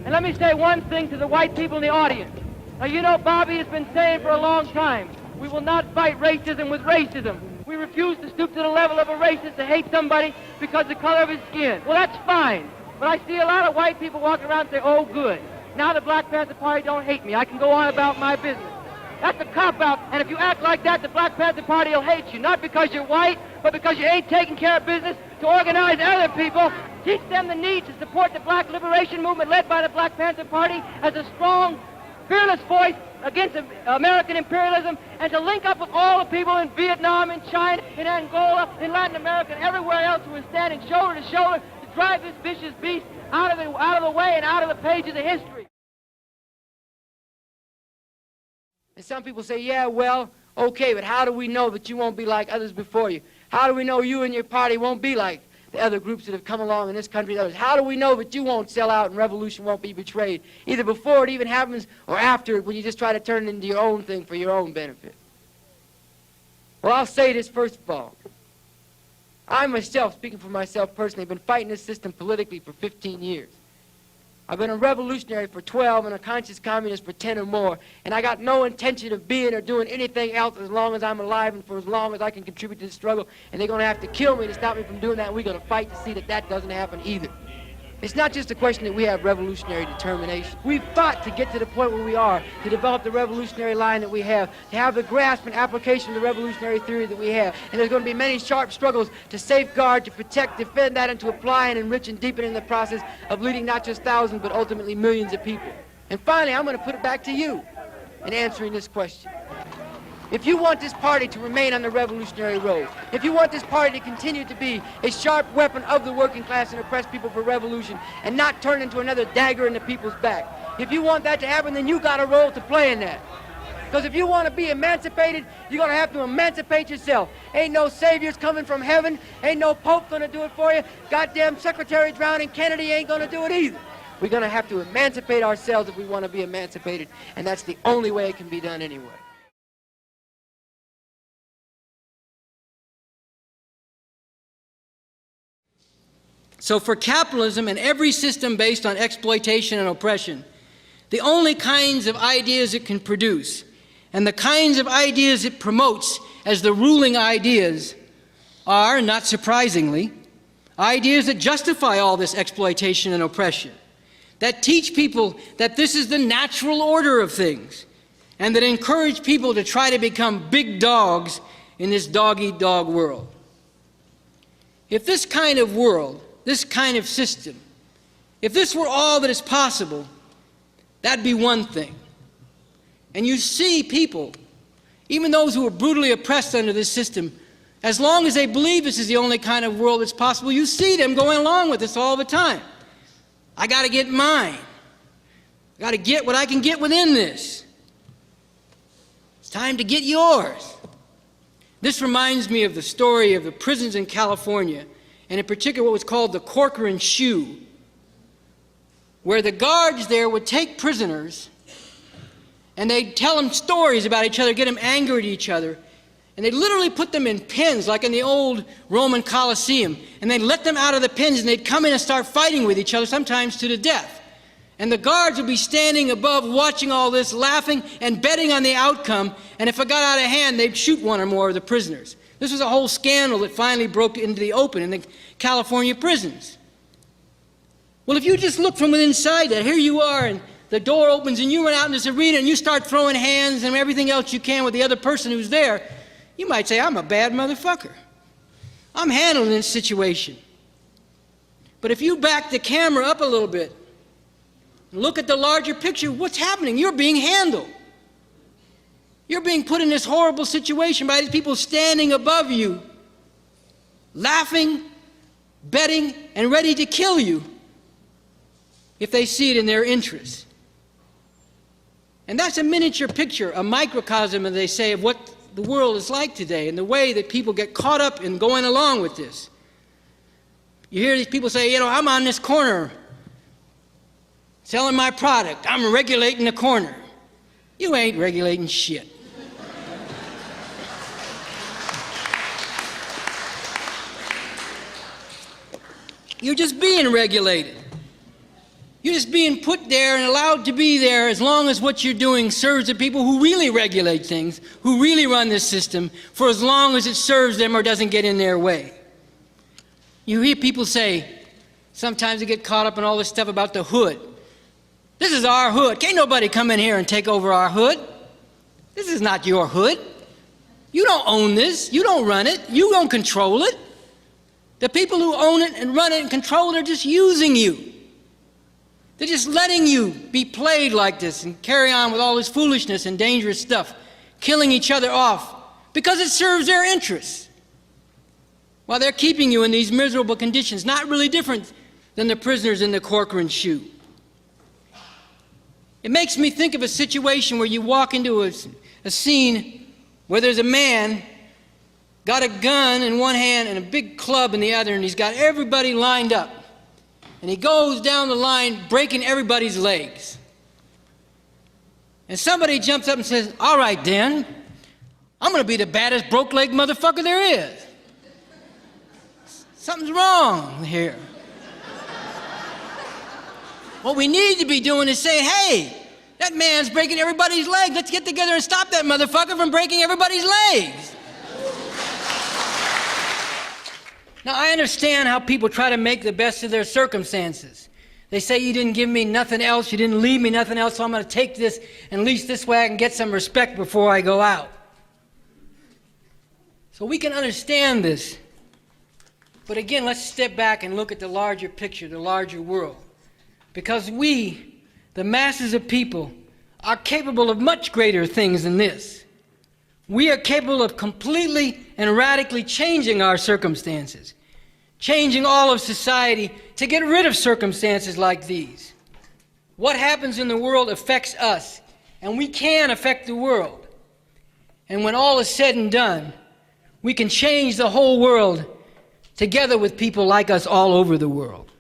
And let me say one thing to the white people in the audience. Now, you know, Bobby has been saying for a long time, we will not fight racism with racism. We refuse to stoop to the level of a racist to hate somebody because of the color of his skin. Well, that's fine. But I see a lot of white people walking around and say, oh, good. Now the Black Panther Party don't hate me. I can go on about my business. That's a cop-out. And if you act like that, the Black Panther Party will hate you. Not because you're white, but because you ain't taking care of business to organize other people. Teach them the need to support the black liberation movement led by the Black Panther Party as a strong, fearless voice against American imperialism, and to link up with all the people in Vietnam, in China, in Angola, in Latin America, and everywhere else who are standing shoulder to shoulder to drive this vicious beast out of the way and out of the pages of history. And some people say, yeah, well, okay, but how do we know that you won't be like others before you? How do we know you and your party won't be like the other groups that have come along in this country? How do we know that you won't sell out and revolution won't be betrayed, either before it even happens or after it, when you just try to turn it into your own thing for your own benefit? Well, I'll say this first of all. I myself, speaking for myself personally, have been fighting this system politically for 15 years. I've been a revolutionary for 12 and a conscious communist for 10 or more, and I got no intention of being or doing anything else as long as I'm alive and for as long as I can contribute to the struggle, and they're going to have to kill me to stop me from doing that, and we're going to fight to see that that doesn't happen either. It's not just a question that we have revolutionary determination. We've fought to get to the point where we are, to develop the revolutionary line that we have, to have the grasp and application of the revolutionary theory that we have. And there's going to be many sharp struggles to safeguard, to protect, defend that, and to apply and enrich and deepen in the process of leading not just thousands, but ultimately millions of people. And finally, I'm going to put it back to you in answering this question. If you want this party to remain on the revolutionary road, if you want this party to continue to be a sharp weapon of the working class and oppressed people for revolution and not turn into another dagger in the people's back, if you want that to happen, then you got a role to play in that. Because if you want to be emancipated, you're going to have to emancipate yourself. Ain't no saviors coming from heaven. Ain't no pope going to do it for you. Goddamn Secretary drowning Kennedy ain't going to do it either. We're going to have to emancipate ourselves if we want to be emancipated, and that's the only way it can be done anyway. So for capitalism and every system based on exploitation and oppression, the only kinds of ideas it can produce and the kinds of ideas it promotes as the ruling ideas are, not surprisingly, ideas that justify all this exploitation and oppression, that teach people that this is the natural order of things, and that encourage people to try to become big dogs in this dog-eat-dog world. If this kind of world, this kind of system, if this were all that is possible, that'd be one thing. And you see people, even those who are brutally oppressed under this system, as long as they believe this is the only kind of world that's possible, you see them going along with this all the time. I got to get mine. I got to get what I can get within this. It's time to get yours. This reminds me of the story of the prisons in California, and in particular what was called the Corcoran Shoe, where the guards there would take prisoners and they'd tell them stories about each other, get them angry at each other, and they'd literally put them in pens like in the old Roman Colosseum, and they'd let them out of the pens and they'd come in and start fighting with each other, sometimes to the death. And the guards would be standing above watching all this, laughing and betting on the outcome, and if it got out of hand, they'd shoot one or more of the prisoners. This was a whole scandal that finally broke into the open in the California prisons. Well, if you just look from inside that, here you are, and the door opens, and you run out in this arena, and you start throwing hands and everything else you can with the other person who's there, you might say, I'm a bad motherfucker. I'm handling this situation. But if you back the camera up a little bit, and look at the larger picture, what's happening? You're being handled. You're being put in this horrible situation by these people standing above you, laughing, betting, and ready to kill you if they see it in their interest. And that's a miniature picture, a microcosm, as they say, of what the world is like today and the way that people get caught up in going along with this. You hear these people say, you know, I'm on this corner selling my product. I'm regulating the corner. You ain't regulating shit. You're just being regulated. You're just being put there and allowed to be there as long as what you're doing serves the people who really regulate things, who really run this system, for as long as it serves them or doesn't get in their way. You hear people say, sometimes they get caught up in all this stuff about the hood. This is our hood. Can't nobody come in here and take over our hood. This is not your hood. You don't own this. You don't run it. You don't control it. The people who own it and run it and control it are just using you. They're just letting you be played like this and carry on with all this foolishness and dangerous stuff, killing each other off because it serves their interests. While they're keeping you in these miserable conditions, not really different than the prisoners in the Corcoran shoe. It makes me think of a situation where you walk into a scene where there's a man got a gun in one hand and a big club in the other, and he's got everybody lined up. And he goes down the line breaking everybody's legs. And somebody jumps up and says, all right, Dan, I'm going to be the baddest broke-leg motherfucker there is. Something's wrong here. What we need to be doing is saying, hey, that man's breaking everybody's legs. Let's get together and stop that motherfucker from breaking everybody's legs. Now, I understand how people try to make the best of their circumstances. They say, you didn't give me nothing else, you didn't leave me nothing else, so I'm going to take this, and at least this way I can get some respect before I go out. So we can understand this. But again, let's step back and look at the larger picture, the larger world. Because we, the masses of people, are capable of much greater things than this. We are capable of completely and radically changing our circumstances, changing all of society to get rid of circumstances like these. What happens in the world affects us, and we can affect the world. And when all is said and done, we can change the whole world together with people like us all over the world.